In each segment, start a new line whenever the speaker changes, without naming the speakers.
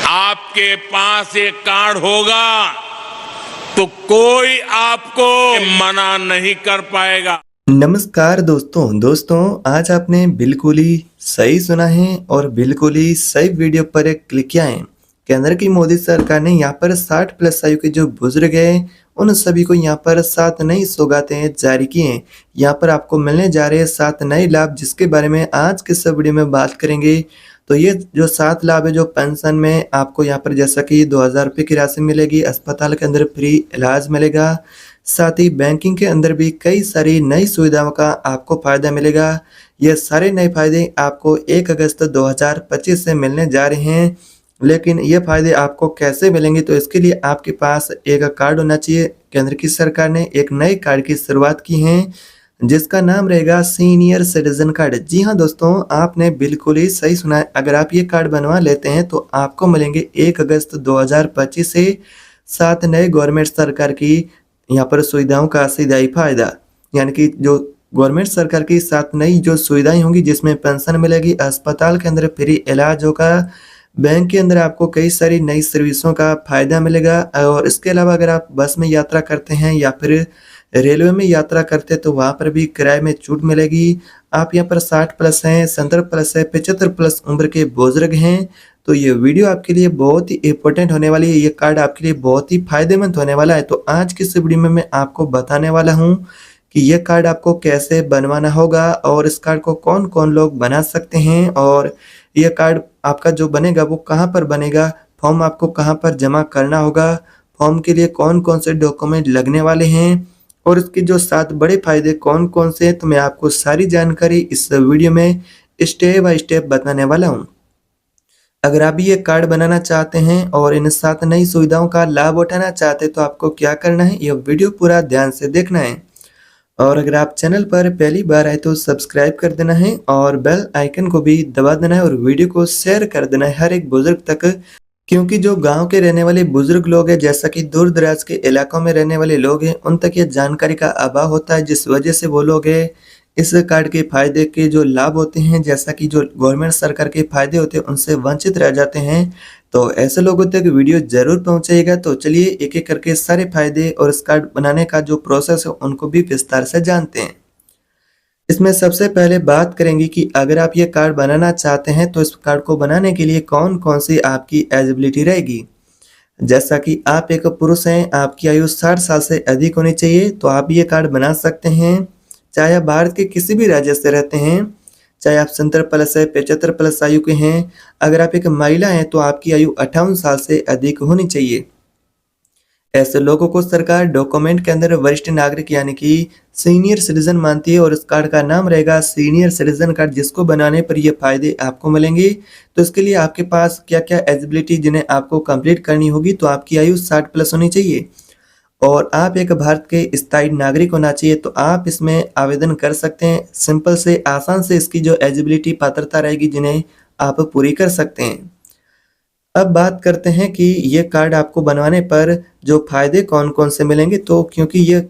आपके पास ये कार्ड होगा तो कोई आपको मना नहीं कर पाएगा।
नमस्कार दोस्तों आज आपने बिल्कुल ही सही सुना है और बिल्कुल ही सही वीडियो पर क्लिक किया है। केंद्र की मोदी सरकार ने यहाँ पर 60 प्लस आयु के जो बुजुर्ग हैं उन सभी को यहाँ पर 7 नई सौगातें जारी की हैं। यहाँ पर आपको मिलने जा रहे हैं 7 नए लाभ, जिसके बारे में आज के इस वीडियो में बात करेंगे। तो ये जो 7 लाभ है, जो पेंशन में आपको यहाँ पर जैसा कि 2000 रुपये की राशि मिलेगी, अस्पताल के अंदर फ्री इलाज मिलेगा, साथ ही बैंकिंग के अंदर भी कई सारी नई सुविधाओं का आपको फायदा मिलेगा। ये सारे नए फायदे आपको 1 अगस्त 2025 से मिलने जा रहे हैं। लेकिन ये फायदे आपको कैसे मिलेंगे, तो इसके लिए आपके पास एक कार्ड होना चाहिए। केंद्र की सरकार ने एक नए कार्ड की शुरुआत की है, जिसका नाम रहेगा सीनियर सिटीजन कार्ड। जी हाँ दोस्तों, आपने बिल्कुल ही सही सुना है। अगर आप ये कार्ड बनवा लेते हैं तो आपको मिलेंगे 1 अगस्त 2025 से 7 नए गवर्नमेंट सरकार की यहाँ पर सुविधाओं का सीधा फायदा, यानी कि जो गवर्नमेंट सरकार की 7 नई जो सुविधाएं होंगी, जिसमें पेंशन मिलेगी, अस्पताल के अंदर फ्री इलाज होगा, बैंक के अंदर आपको कई सारी नई सर्विसों का फायदा मिलेगा। और इसके अलावा अगर आप बस में यात्रा करते हैं या फिर रेलवे में यात्रा करते हैं तो वहाँ पर भी किराए में छूट मिलेगी। आप यहाँ पर 60 प्लस हैं, 70 प्लस है, 75 प्लस उम्र के बुजुर्ग हैं, तो ये वीडियो आपके लिए बहुत ही इंपॉर्टेंट होने वाली है। ये कार्ड आपके लिए बहुत ही फायदेमंद होने वाला है। तो आज की इस वीडियो में मैं आपको बताने वाला हूँ कि ये कार्ड आपको कैसे बनवाना होगा और इस कार्ड को कौन कौन लोग बना सकते हैं, और ये कार्ड आपका जो बनेगा वो कहाँ पर बनेगा, फॉर्म आपको कहाँ पर जमा करना होगा, फॉर्म के लिए कौन कौन से डॉक्यूमेंट लगने वाले हैं, और इसके जो 7 बड़े फायदे कौन कौन से हैं, तो मैं आपको सारी जानकारी इस वीडियो में स्टेप बाय स्टेप बताने वाला हूँ। अगर आप ये कार्ड बनाना चाहते हैं और इन 7 नई सुविधाओं का लाभ उठाना चाहते हैं तो आपको क्या करना है, यह वीडियो पूरा ध्यान से देखना है। और अगर आप चैनल पर पहली बार आए तो सब्सक्राइब कर देना है और बेल आइकन को भी दबा देना है और वीडियो को शेयर कर देना है हर एक बुजुर्ग तक, क्योंकि जो गांव के रहने वाले बुजुर्ग लोग हैं, जैसा कि दूर दराज के इलाकों में रहने वाले लोग हैं, उन तक ये जानकारी का अभाव होता है, जिस वजह से वो लोग हैं इस कार्ड के फायदे के जो लाभ होते हैं, जैसा कि जो गवर्नमेंट सरकार के फायदे होते हैं, उनसे वंचित रह जाते हैं। तो ऐसे लोगों तक वीडियो जरूर पहुंचेगा। तो चलिए एक एक करके सारे फायदे और इस कार्ड बनाने का जो प्रोसेस है उनको भी विस्तार से जानते हैं। इसमें सबसे पहले बात करेंगे कि अगर आप ये कार्ड बनाना चाहते हैं तो इस कार्ड को बनाने के लिए कौन कौन सी आपकी एलिजिबिलिटी रहेगी। जैसा कि आप एक पुरुष हैं, आपकी आयु 60 साल से अधिक होनी चाहिए, तो आप ये कार्ड बना सकते हैं। चाहे आप भारत के किसी भी राज्य से रहते हैं, चाहे आप 70 प्लस है, 75 प्लस आयु के हैं, अगर आप एक महिला हैं तो आपकी आयु 58 साल से अधिक होनी चाहिए। ऐसे लोगों को सरकार डॉक्यूमेंट के अंदर वरिष्ठ नागरिक यानी कि सीनियर सिटीजन मानती है, और इस कार्ड का नाम रहेगा सीनियर सिटीजन कार्ड, जिसको बनाने पर ये फायदे आपको मिलेंगे। तो इसके लिए आपके पास क्या क्या एलिजिबिलिटी जिन्हें आपको कंप्लीट करनी होगी, तो आपकी आयु 60 प्लस होनी चाहिए और आप एक भारत के स्थायी नागरिक होना चाहिए। तो आप इसमें आवेदन कर सकते हैं। सिंपल से आसान से इसकी जो एलिजिबिलिटी पात्रता रहेगी, जिन्हें आप पूरी कर सकते हैं। अब बात करते हैं कि ये कार्ड आपको बनवाने पर जो फायदे कौन कौन से मिलेंगे। तो क्योंकि ये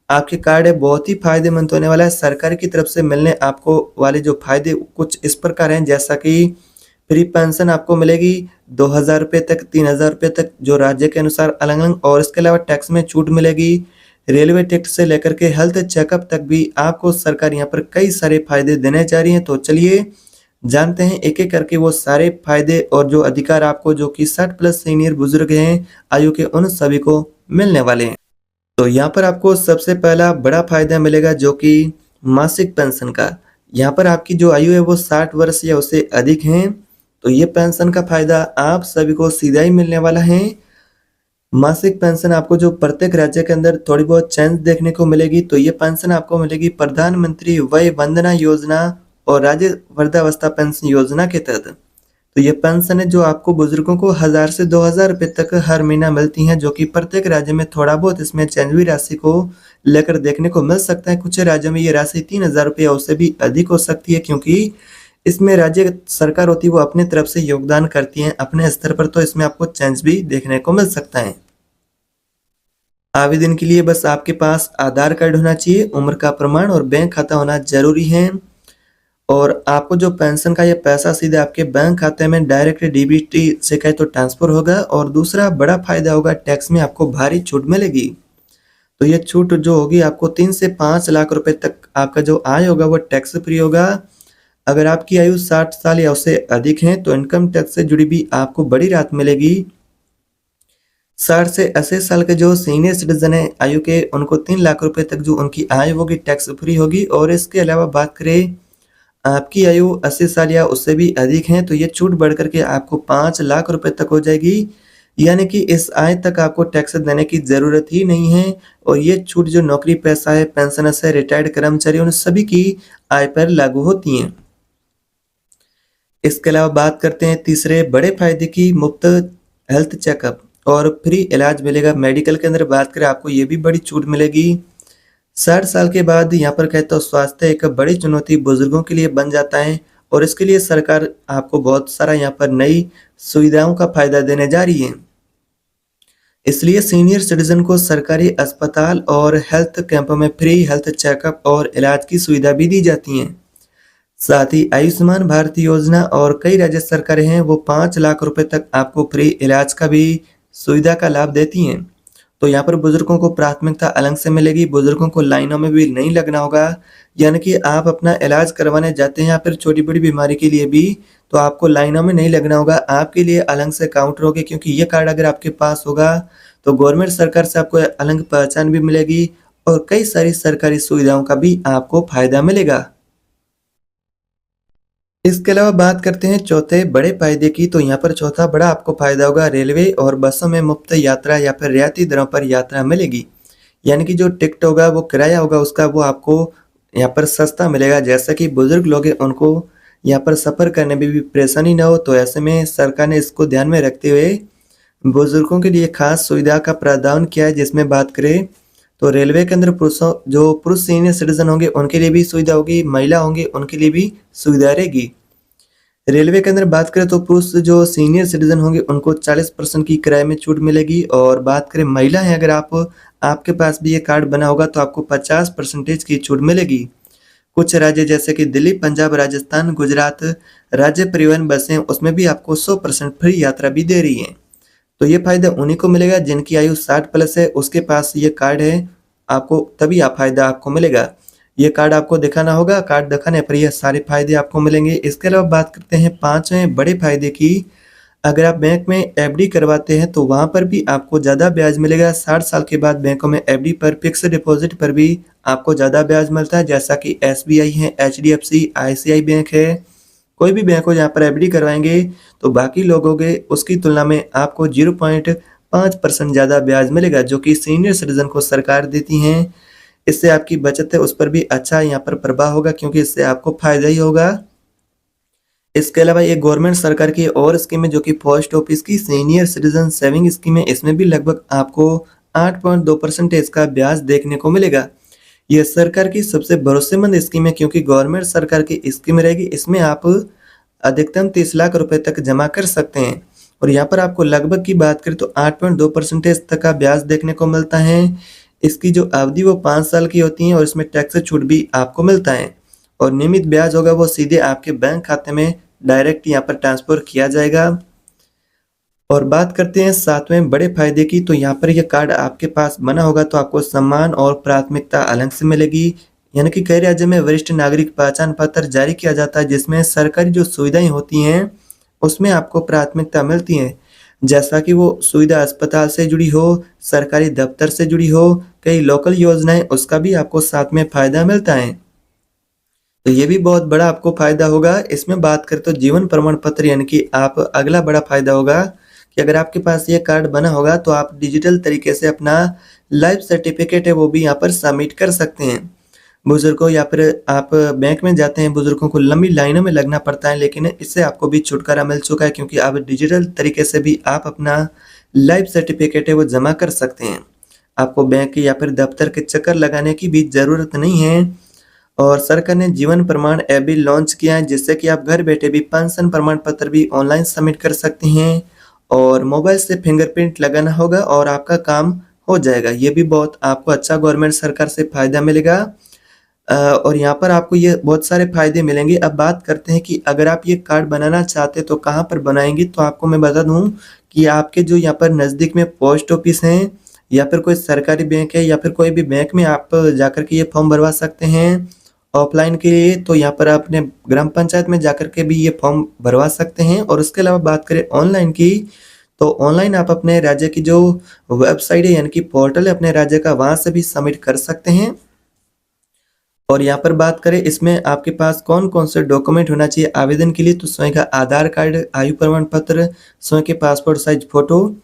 आपके कार्ड है बहुत ही फायदेमंद होने वाला है। सरकार की तरफ से मिलने आपको वाले जो फायदे कुछ इस प्रकार हैं, जैसा कि फ्री पेंशन आपको मिलेगी 2000 रुपये तक, 3000 रुपये तक, जो राज्य के अनुसार अलग अलग, और इसके अलावा टैक्स में छूट मिलेगी। रेलवे टिकट से लेकर के हेल्थ चेकअप तक भी आपको सरकार यहाँ पर कई सारे फायदे देने जा रही है। तो चलिए जानते हैं एक एक करके वो सारे फायदे और जो अधिकार आपको, जो कि 60 प्लस सीनियर बुजुर्ग हैं आयु के, उन सभी को मिलने वाले हैं। तो यहाँ पर आपको सबसे पहला बड़ा फायदा मिलेगा, जो कि मासिक पेंशन का। यहाँ पर आपकी जो आयु है वो 60 वर्ष या उससे अधिक है, तो ये पेंशन का फायदा आप सभी को सीधा ही मिलने वाला है। मासिक पेंशन आपको जो प्रत्येक राज्य के अंदर थोड़ी बहुत चेंज देखने को मिलेगी। तो ये पेंशन आपको मिलेगी प्रधानमंत्री वय वंदना योजना और राज्य वृद्धावस्था पेंशन योजना के तहत। तो ये पेंशन है जो आपको बुजुर्गों को 1000 से 2000 रुपये तक हर महीना मिलती हैं, जो कि प्रत्येक राज्य में थोड़ा बहुत इसमें चेंज हुई राशि को लेकर देखने को मिल सकता है। कुछ राज्यों में ये राशि 3000 रुपये या उससे भी अधिक हो सकती है, क्योंकि इसमें राज्य सरकार होती है वो अपने तरफ से योगदान करती है अपने स्तर पर। तो इसमें आपको चेंज भी देखने को मिल सकता है। आवेदन के लिए बस आपके पास आधार कार्ड होना चाहिए, उम्र का प्रमाण और बैंक खाता होना जरूरी है। और आपको जो पेंशन का ये पैसा सीधे आपके बैंक खाते में डायरेक्ट डीबीटी से कहे तो ट्रांसफर होगा। और दूसरा बड़ा फायदा होगा, टैक्स में आपको भारी छूट मिलेगी। तो ये छूट जो होगी आपको 3 से 5 लाख रुपए तक आपका जो आय होगा वो टैक्स फ्री होगा। अगर आपकी आयु 60 साल या उससे अधिक है तो इनकम टैक्स से जुड़ी भी आपको बड़ी राहत मिलेगी। 60 से 80 साल के जो सीनियर सिटीजन है आयु के, उनको 3 लाख रुपए तक जो उनकी आय होगी टैक्स फ्री होगी। और इसके अलावा बात करें आपकी आयु 80 साल या उससे भी अधिक है तो ये छूट बढ़ करके आपको 5 लाख रुपए तक हो जाएगी। यानी कि इस आय तक आपको टैक्स देने की जरूरत ही नहीं है। और ये छूट जो नौकरी पेशा है, पेंशनर्स है, रिटायर्ड कर्मचारी, उन सभी की आय पर लागू होती हैं। इसके अलावा बात करते हैं तीसरे बड़े फायदे की, मुफ्त हेल्थ चेकअप और फ्री इलाज मिलेगा। मेडिकल के अंदर बात करें आपको ये भी बड़ी छूट मिलेगी। 60 साल के बाद यहाँ पर कहते हो स्वास्थ्य एक बड़ी चुनौती बुजुर्गों के लिए बन जाता है और इसके लिए सरकार आपको बहुत सारा यहाँ पर नई सुविधाओं का फायदा देने जा रही है। इसलिए सीनियर सिटीजन को सरकारी अस्पताल और हेल्थ कैंपों में फ्री हेल्थ चेकअप और इलाज की सुविधा भी दी जाती है। साथ ही आयुष्मान भारत योजना और कई राज्य सरकारें हैं वो 5 लाख रुपए तक आपको फ्री इलाज का भी सुविधा का लाभ देती हैं। तो यहाँ पर बुजुर्गों को प्राथमिकता अलग से मिलेगी, बुजुर्गों को लाइनों में भी नहीं लगना होगा। यानी कि आप अपना इलाज करवाने जाते हैं या फिर छोटी बड़ी बीमारी के लिए भी, तो आपको लाइनों में नहीं लगना होगा, आपके लिए अलग से काउंटर होगी। क्योंकि ये कार्ड अगर आपके पास होगा तो गवर्नमेंट सरकार से आपको अलग पहचान भी मिलेगी और कई सारी सरकारी सुविधाओं का भी आपको फायदा मिलेगा। इसके अलावा बात करते हैं चौथे बड़े फायदे की। तो यहाँ पर चौथा बड़ा आपको फायदा होगा, रेलवे और बसों में मुफ्त यात्रा या फिर रियायती दरों पर यात्रा मिलेगी। यानी कि जो टिकट होगा, वो किराया होगा उसका, वो आपको यहाँ पर सस्ता मिलेगा। जैसा कि बुजुर्ग लोग हैं उनको यहाँ पर सफर करने में भी परेशानी ना हो, तो ऐसे में सरकार ने इसको ध्यान में रखते हुए बुजुर्गों के लिए खास सुविधा का प्रावधान किया है। जिसमें बात करें तो रेलवे के अंदर पुरुष सीनियर सिटीजन होंगे उनके लिए भी सुविधा होगी, महिला होंगी उनके लिए भी सुविधा रहेगी। रेलवे के अंदर बात करें तो पुरुष जो सीनियर सिटीजन होंगे उनको 40% की किराए में छूट मिलेगी। और बात करें महिला है, अगर आपके पास भी ये कार्ड बना होगा तो आपको 50% की छूट मिलेगी। कुछ राज्य जैसे कि दिल्ली, पंजाब, राजस्थान, गुजरात राज्य परिवहन बसें, उसमें भी आपको 100% फ्री यात्रा भी दे रही है। तो ये फायदा उन्हीं को मिलेगा जिनकी आयु 60+ है, उसके पास ये कार्ड है, आपको तभी फायदा आपको मिलेगा। ये कार्ड आपको दिखाना होगा, कार्ड दिखाने पर ये सारे फायदे आपको मिलेंगे। इसके अलावा बात करते हैं पांचवें बड़े फायदे की। अगर आप बैंक में एफडी करवाते हैं तो वहां पर भी आपको ज्यादा ब्याज मिलेगा। 60 साल के बाद बैंकों में एफडी पर, फिक्स डिपॉजिट पर भी आपको ज्यादा ब्याज मिलता है। जैसा कि SBI है, HDFC, ICICI बैंक है, कोई भी बैंक हो जहाँ पर एफडी करवाएंगे तो बाकी लोगों के उसकी तुलना में आपको 0.5% ज्यादा ब्याज मिलेगा, जो कि सीनियर सिटीजन को सरकार देती है। इससे आपकी बचत है उस पर भी अच्छा यहाँ पर प्रभाव होगा, क्योंकि इससे आपको फायदा ही होगा। इसके अलावा ये गवर्नमेंट सरकार की और स्कीम है जो कि पोस्ट ऑफिस की सीनियर सिटीजन सेविंग स्कीम है। इसमें भी लगभग आपको 8.2% इसका ब्याज देखने को मिलेगा। यह सरकार की सबसे भरोसेमंद स्कीम है, क्योंकि गवर्नमेंट सरकार की स्कीम रहेगी। इसमें आप अधिकतम 30 लाख रुपए तक जमा कर सकते हैं। और यहाँ पर आपको लगभग की बात करें तो 8.2% तक का ब्याज देखने को मिलता है। इसकी जो अवधि वो 5 साल की होती है और इसमें टैक्स छूट भी आपको मिलता है। और नियमित ब्याज होगा वो सीधे आपके बैंक खाते में डायरेक्ट यहाँ पर ट्रांसफर किया जाएगा। और बात करते हैं सातवें बड़े फायदे की। तो यहाँ पर यह कार्ड आपके पास बना होगा तो आपको सम्मान और प्राथमिकता अलग से मिलेगी। यानी कि कई राज्यों में वरिष्ठ नागरिक पहचान पत्र जारी किया जाता है, जिसमें सरकारी जो सुविधाएं होती हैं उसमें आपको प्राथमिकता मिलती है। जैसा कि वो सुविधा अस्पताल से जुड़ी हो, सरकारी दफ्तर से जुड़ी हो, कई लोकल योजनाएं, उसका भी आपको साथ में फायदा मिलता है। तो ये भी बहुत बड़ा आपको फायदा होगा। इसमें बात करें तो जीवन प्रमाण पत्र, यानी कि आप अगला बड़ा फायदा होगा कि अगर आपके पास ये कार्ड बना होगा तो आप डिजिटल तरीके से अपना लाइफ सर्टिफिकेट है वो भी यहाँ पर सबमिट कर सकते हैं। बुजुर्गों या फिर आप बैंक में जाते हैं, बुजुर्गों को लंबी लाइनों में लगना पड़ता है, लेकिन इससे आपको भी छुटकारा मिल चुका है, क्योंकि अब डिजिटल तरीके से भी आप अपना लाइफ सर्टिफिकेट है वो जमा कर सकते हैं। आपको बैंक या फिर दफ्तर के चक्कर लगाने की भी जरूरत नहीं है। और सरकार ने जीवन प्रमाण ऐप भी लॉन्च किया है, जिससे कि आप घर बैठे भी पेंशन प्रमाण पत्र भी ऑनलाइन सबमिट कर सकते हैं और मोबाइल से फिंगरप्रिंट लगाना होगा और आपका काम हो जाएगा। ये भी बहुत आपको अच्छा गवर्नमेंट सरकार से फायदा मिलेगा। और यहाँ पर आपको ये बहुत सारे फायदे मिलेंगे। अब बात करते हैं कि अगर आप ये कार्ड बनाना चाहते हैं तो कहाँ पर बनाएंगे। तो आपको मैं बता दूं कि आपके जो यहाँ पर नज़दीक में पोस्ट ऑफिस हैं या फिर कोई सरकारी बैंक है या फिर कोई भी बैंक में आप जाकर के ये फॉर्म भरवा सकते हैं ऑफलाइन के लिए। तो यहाँ पर अपने ग्राम पंचायत में जाकर के भी ये फॉर्म भरवा सकते हैं। और उसके अलावा बात करें ऑनलाइन की, तो ऑनलाइन आप अपने राज्य की जो वेबसाइट है यानी कि पोर्टल है अपने राज्य का, वहाँ से भी सबमिट कर सकते हैं। और यहाँ पर बात करें इसमें आपके पास कौन कौन से डॉक्यूमेंट होना चाहिए आवेदन के लिए, तो स्वयं का आधार कार्ड, आयु प्रमाण पत्र, स्वयं के पासपोर्ट साइज फोटो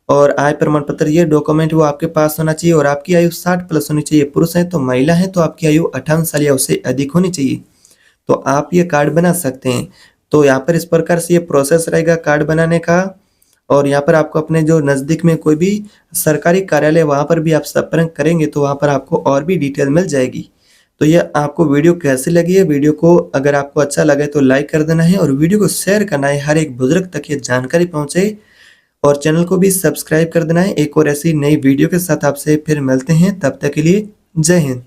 और आय प्रमाण पत्र, ये डॉक्यूमेंट वो आपके पास होना चाहिए। और आपकी आयु 60+ होनी चाहिए। पुरुष हैं तो महिला है तो आपकी आयु 58 साल या उससे अधिक होनी चाहिए, तो आप ये कार्ड बना सकते हैं। तो यहाँ पर इस प्रकार से ये प्रोसेस रहेगा कार्ड बनाने का। और यहाँ पर आपको अपने जो नज़दीक में कोई भी सरकारी कार्यालय वहाँ पर भी आप संपर्क करेंगे तो वहाँ पर आपको और भी डिटेल मिल जाएगी। तो ये आपको वीडियो कैसी लगी है, वीडियो को अगर आपको अच्छा लगे तो लाइक कर देना है और वीडियो को शेयर करना है, हर एक बुजुर्ग तक ये जानकारी पहुँचे। और चैनल को भी सब्सक्राइब कर देना है। एक और ऐसी नई वीडियो के साथ आपसे फिर मिलते हैं, तब तक के लिए जय हिंद।